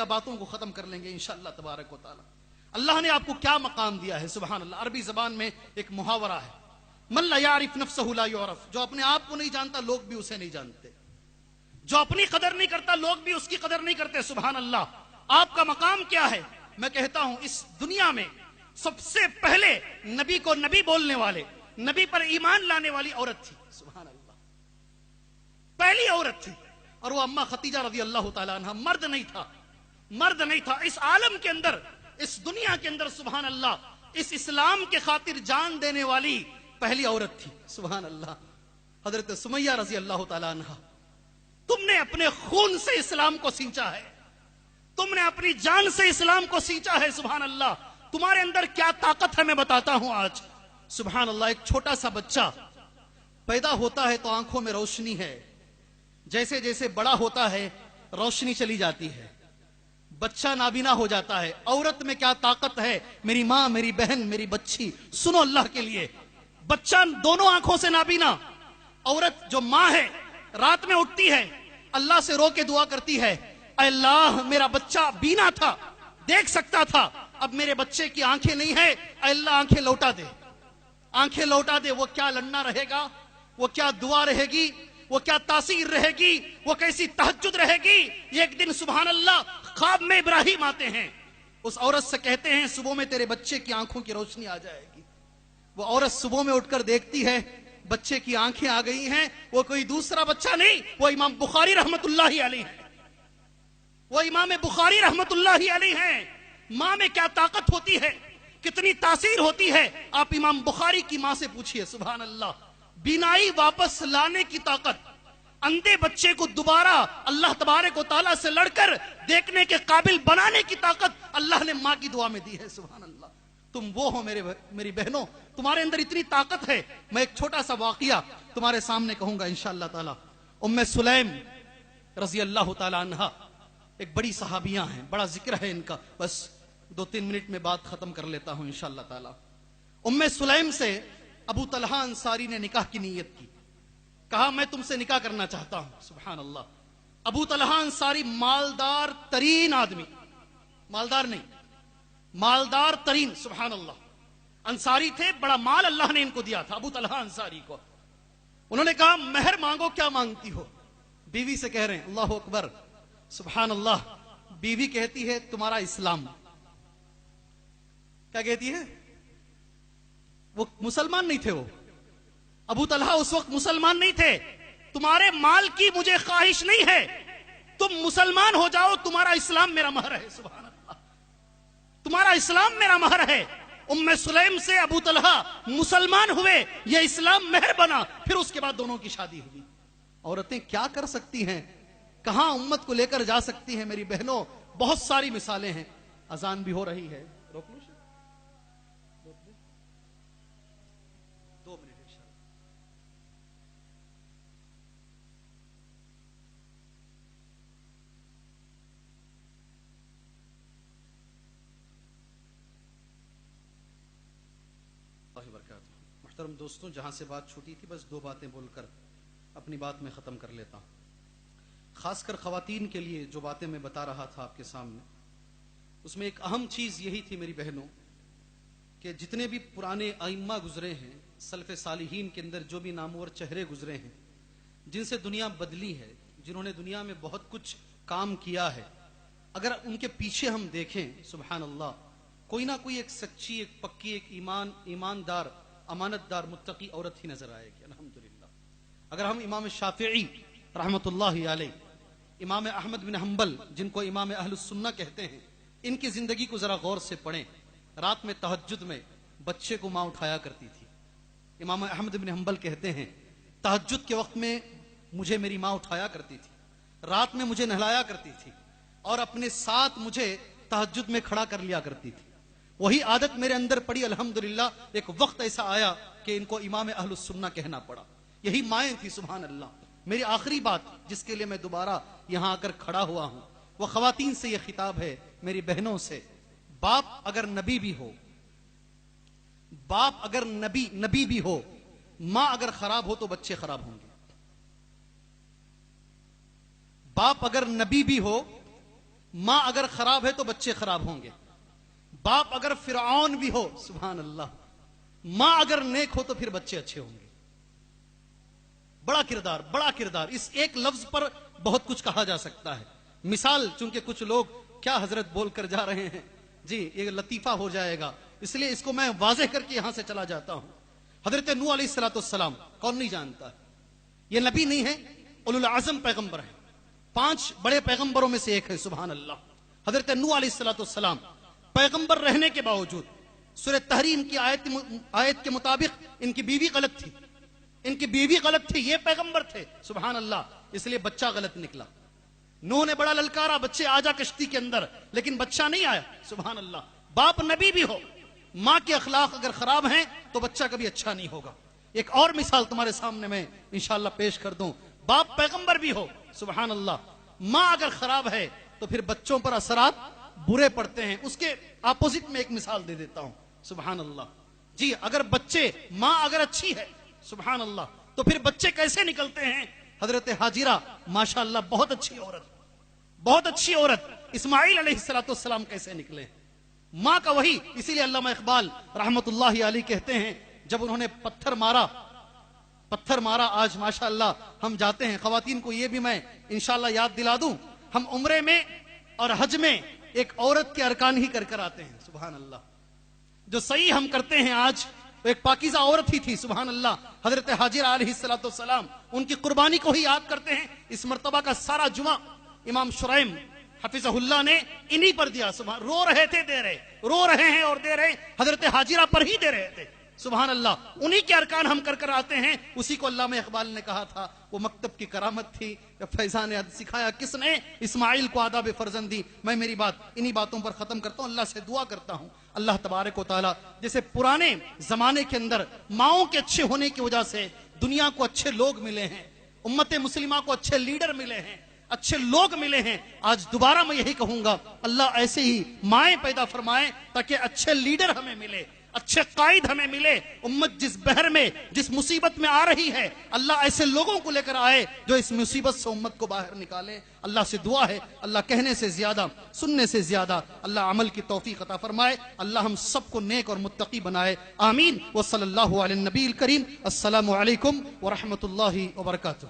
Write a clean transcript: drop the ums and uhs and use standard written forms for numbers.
باتوں کو ختم کر لیں گے انشاءاللہ تبارک و تعالی۔ اللہ نے آپ کو کیا مقام دیا ہے، سبحان اللہ۔ عربی زبان میں ایک محاورہ ہے، من لا یعرف نفسہ لا یعرف، جو اپنے آپ کو نہیں جانتا لوگ بھی اسے نہیں جانتے، جو اپنی قدر نہیں کرتا لوگ بھی اس کی قدر نہیں کرتے، سبحان اللہ۔ آپ کا مقام کیا ہے؟ میں کہتا ہوں اس دنیا میں سب سے پہلے نبی کو نبی بولنے والے، نبی پر ایمان لانے والی عورت تھی، سبحان اللہ، پہلی عورت تھی، اور وہ اماں ختیجہ رضی اللہ تعالیٰ عنہ۔ مرد نہیں تھا، مرد نہیں تھا اس عالم کے اندر، اس دنیا کے اندر، سبحان اللہ، اس اسلام کے خاطر جان دینے والی پہلی عورت تھی، سبحان اللہ، حضرت سمیہ رضی اللہ تعالیٰ عنہ۔ تم نے اپنے خون سے اسلام کو سینچا ہے، تم نے اپنی جان سے اسلام کو سینچا ہے، سبحان اللہ۔ تمہارے اندر کیا طاقت ہے میں بتاتا ہوں آج، سبحان اللہ۔ ایک چھوٹا سا بچہ پیدا ہوتا ہے تو آنکھوں میں روشنی ہے، جیسے جیسے بڑا ہوتا ہے روشنی چلی جاتی ہے، بچہ نابینا ہو جاتا ہے۔ عورت میں کیا طاقت ہے، میری ماں، میری بہن، میری بچی، سنو اللہ کے لیے، بچہ دونوں آنکھوں سے نابینا، عورت جو ماں ہے رات میں اٹھتی ہے، اللہ سے رو کے دعا کرتی ہے، اے اللہ میرا بچہ بینا تھا، دیکھ سکتا تھا، اب میرے بچے کی آنکھیں نہیں ہے، اے اللہ آنکھیں لوٹا دے، آنکھیں لوٹا دے۔ وہ کیا لڑنا رہے گا، وہ کیا دعا رہے گی، وہ کیا تاثیر رہے گی، وہ کیسی تہجد رہے گی۔ ایک دن سبحان اللہ خواب میں ابراہیم آتے ہیں، اس عورت سے کہتے ہیں صبح میں تیرے بچے کی آنکھوں کی روشنی آ جائے گی۔ وہ عورت صبح میں اٹھ کر دیکھتی ہے بچے کی آنکھیں آ گئی ہیں، وہ کوئی دوسرا بچہ نہیں، وہ امام بخاری رحمت اللہ علیہ ہے، وہ امام بخاری رحمت اللہ علیہ ہیں۔ ماں میں کیا طاقت ہوتی ہے، کتنی تاثیر ہوتی ہے، آپ امام بخاری کی ماں سے پوچھئے، سبحان اللہ۔ بینائی واپس لانے کی طاقت، اندھے بچے کو دوبارہ اللہ تبارک و تعالیٰ سے لڑ کر دیکھنے کے قابل بنانے کی طاقت اللہ نے ماں کی دعا میں دی ہے، سبحان اللہ۔ تم وہ ہو میری بہنوں، تمہارے اندر اتنی طاقت ہے۔ میں ایک چھوٹا سا واقعہ تمہارے سامنے کہوں گا انشاءاللہ تعالیٰ۔ ام سلیم رضی اللہ تعالیٰ عنہ ایک بڑی صحابیاں ہیں، بڑا ذکر ہے ان کا، بس 2-3 منٹ میں بات ختم کر لیتا ہوں انشاءاللہ تعالیٰ۔ ام سلیم سے ابو طلحہ انصاری نے نکاح کی نیت کی، کہا میں تم سے نکاح کرنا چاہتا ہوں، سبحان اللہ۔ ابو طلحہ انصاری مالدار ترین آدمی، مالدار نہیں، مالدار ترین، سبحان اللہ، انصاری تھے، بڑا مال اللہ نے ان کو دیا تھا ابو طلحہ انصاری کو۔ انہوں نے کہا مہر مانگو، کیا مانگتی ہو؟ بیوی سے کہہ رہے ہیں، اللہ اکبر، سبحان اللہ۔ بیوی کہتی ہے تمہارا اسلام۔ کیا کہتی ہے؟ وہ مسلمان نہیں تھے، وہ ابو طلحہ اس وقت مسلمان نہیں تھے۔ تمہارے مال کی مجھے خواہش نہیں ہے، تم مسلمان ہو جاؤ، تمہارا اسلام میرا مہر ہے، سبحان اللہ، تمہارا اسلام میرا مہر ہے۔ ام سلیم سے ابو طلحہ مسلمان ہوئے، یہ اسلام مہر بنا، پھر اس کے بعد دونوں کی شادی ہوئی۔ عورتیں کیا کر سکتی ہیں، کہاں امت کو لے کر جا سکتی ہیں میری بہنوں، بہت ساری مثالیں ہیں۔ اذان بھی ہو رہی ہے، روک لو 2 منٹ انشاءاللہ۔ اللہ وبرکاتہ۔ محترم دوستوں، جہاں سے بات چھوٹی تھی بس 2 باتیں بول کر اپنی بات میں ختم کر لیتا ہوں۔ خاص کر خواتین کے لیے جو باتیں میں بتا رہا تھا آپ کے سامنے، اس میں ایک اہم چیز یہی تھی میری بہنوں کہ جتنے بھی پرانے ائمہ گزرے ہیں، سلف صالحین کے اندر جو بھی نامور چہرے گزرے ہیں، جن سے دنیا بدلی ہے، جنہوں نے دنیا میں بہت کچھ کام کیا ہے، اگر ان کے پیچھے ہم دیکھیں، سبحان اللہ، کوئی نہ کوئی ایک سچی، ایک پکی، ایک ایماندار، امانت دار، متقی عورت ہی نظر آئے گی، الحمدللہ۔ اگر ہم امام شافعی رحمت اللہ علیہ، امام احمد بن حنبل جن کو امام اہل السنہ کہتے ہیں، ان کی زندگی کو ذرا غور سے پڑھیں۔ رات میں تہجد میں بچے کو ماں اٹھایا کرتی تھی۔ امام احمد بن حنبل کہتے ہیں تہجد کے وقت میں مجھے میری ماں اٹھایا کرتی تھی، رات میں مجھے نہلایا کرتی تھی، اور اپنے ساتھ مجھے تہجد میں کھڑا کر لیا کرتی تھی۔ وہی عادت میرے اندر پڑی، الحمدللہ۔ ایک وقت ایسا آیا کہ ان کو امام اہل السنہ کہنا پڑا، یہی مائیں تھی، سبحان اللہ۔ میری آخری بات جس کے لیے میں دوبارہ یہاں آ کر کھڑا ہوا ہوں، وہ خواتین سے یہ خطاب ہے، میری بہنوں سے۔ باپ اگر نبی بھی ہو، باپ اگر نبی بھی ہو، ماں اگر خراب ہو تو بچے خراب ہوں گے۔ باپ اگر نبی بھی ہو، ماں اگر خراب ہے تو بچے خراب ہوں گے. باپ اگر فرعون بھی ہو سبحان اللہ, ماں اگر نیک ہو تو پھر بچے اچھے ہوں گے. بڑا کردار, بڑا کردار. اس ایک لفظ پر بہت کچھ کہا جا سکتا ہے. مثال چونکہ کچھ لوگ کیا حضرت بول کر جا رہے ہیں جی, یہ لطیفہ ہو جائے گا, اس لیے اس کو میں واضح کر کے یہاں سے چلا جاتا ہوں. حضرت نوح علیہ السلام کون نہیں جانتا ہے, یہ نبی نہیں ہے, اولو العزم پیغمبر ہیں, 5 بڑے پیغمبروں میں سے ایک ہے سبحان اللہ. حضرت نوح علیہ السلام پیغمبر رہنے کے باوجود سورہ تحریم کی آیت کے مطابق ان کی بیوی غلط تھی, ان کی بیوی غلط تھی, یہ پیغمبر تھے سبحان اللہ, اس لیے بچہ غلط نکلا. نوح نے بڑا للکارا, بچے آ جا کشتی کے اندر, لیکن بچہ نہیں آیا سبحان اللہ. باپ نبی بھی ہو, ماں کے اخلاق اگر خراب ہیں تو بچہ کبھی اچھا نہیں ہوگا. ایک اور مثال تمہارے سامنے میں انشاءاللہ پیش کر دوں. باپ پیغمبر بھی ہو سبحان اللہ, ماں اگر خراب ہے تو پھر بچوں پر اثرات برے پڑتے ہیں. اس کے اپوزٹ میں ایک مثال دے دیتا ہوں سبحان اللہ. جی اگر بچے, ماں اگر اچھی ہے سبحان اللہ تو پھر بچے کیسے نکلتے ہیں. حضرت حاجرہ ماشاءاللہ بہت اچھی عورت, بہت اچھی عورت. اسماعیل علیہ السلام کیسے نکلے, ماں کا وہی. اسی لیے علامہ اقبال رحمت اللہ علیہ کہتے ہیں جب انہوں نے پتھر مارا, آج ماشاءاللہ ہم جاتے ہیں, خواتین کو یہ بھی میں انشاءاللہ یاد دلا دوں, ہم عمرے میں اور حج میں ایک عورت کے ارکان ہی کر کر آتے ہیں سبحان اللہ. جو صحیح ہم کرتے ہیں آج, ایک پاکیزہ عورت ہی تھی سبحان اللہ, حضرت حاجرہ علیہ السلام, ان کی قربانی کو ہی یاد کرتے ہیں. اس مرتبہ کا سارا جمعہ امام شرائم حفظہ اللہ نے انہی پر دیا سبحان. رو رہے تھے دے رہے, رو رہے ہیں اور دے رہے, حضرت حاجرہ پر ہی دے رہے تھے سبحان اللہ. انہی کے ارکان ہم کر کر آتے ہیں. اسی کو علامہ اقبال نے کہا تھا وہ مکتب کی کرامت تھی, فیضان عد سکھایا کس نے, اسماعیل کو آداب فرزندی. میں میری بات انہی باتوں پر ختم کرتا ہوں. اللہ سے دعا کرتا ہوں اللہ تبارک و تعالی جیسے پرانے زمانے کے اندر ماؤں کے اچھے ہونے کی وجہ سے دنیا کو اچھے لوگ ملے ہیں, امت مسلمہ کو اچھے لیڈر ملے ہیں, اچھے لوگ ملے ہیں, آج دوبارہ میں یہی کہوں گا اللہ ایسے ہی مائیں پیدا فرمائے تاکہ اچھے لیڈر ہمیں ملے, اچھے قائد ہمیں ملے. امت جس بحر میں, جس مصیبت میں آ رہی ہے, اللہ ایسے لوگوں کو لے کر آئے جو اس مصیبت سے امت کو باہر نکالے. اللہ سے دعا ہے اللہ کہنے سے زیادہ, سننے سے زیادہ اللہ عمل کی توفیق عطا فرمائے. اللہ ہم سب کو نیک اور متقی بنائے, آمین. وصلی اللہ علی النبی الکریم. السلام علیکم ورحمۃ اللہ وبرکاتہ.